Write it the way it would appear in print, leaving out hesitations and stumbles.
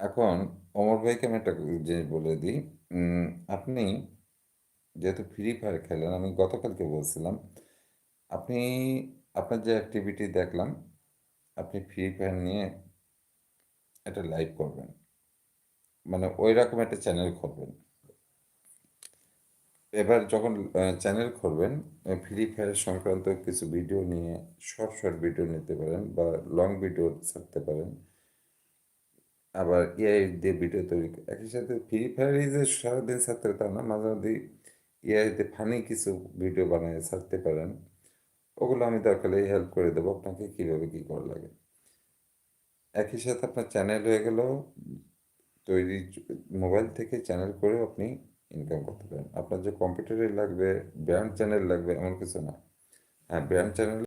এখন অমর ভাইকে আমি একটা জিনিস বলে দিই। উম, আপনি যেহেতু ফ্রি ফায়ার খেলেন, আমি গতকালকে বলছিলাম, আপনি আপনার যে অ্যাক্টিভিটি দেখলাম, আপনি ফ্রি ফায়ার নিয়ে একটা লাইভ করবেন, মানে ওই রকম একটা চ্যানেল করবেন। এবার যখন চ্যানেল করবেন, ফ্রি ফায়ার সংক্রান্ত কিছু ভিডিও নিয়ে শর্ট শর্ট ভিডিও নিতে পারেন বা লং ভিডিও ছাড়তে পারেন। আবার এআই দিয়ে ভিডিও তৈরি একই সাথে ফ্রি ফায়ারই যে সারাদিন ছাড়তে তা না, মাঝে মাঝে এআইতে ফানি কিছু ভিডিও বানিয়ে ছাড়তে পারেন। ওগুলো আমি দরকারে হেল্প করে দেবো আপনাকে কীভাবে কী করা লাগে। একই সাথে আপনার চ্যানেল হয়ে গেল তৈরি, মোবাইল থেকে চ্যানেল করেও আপনি ইনকাম করতে পারেন। আপনার যে কম্পিউটারে লাগবে, ব্র্যান্ড চ্যানেল লাগবে এমন কিছু না। হ্যাঁ, ব্র্যান্ড চ্যানেল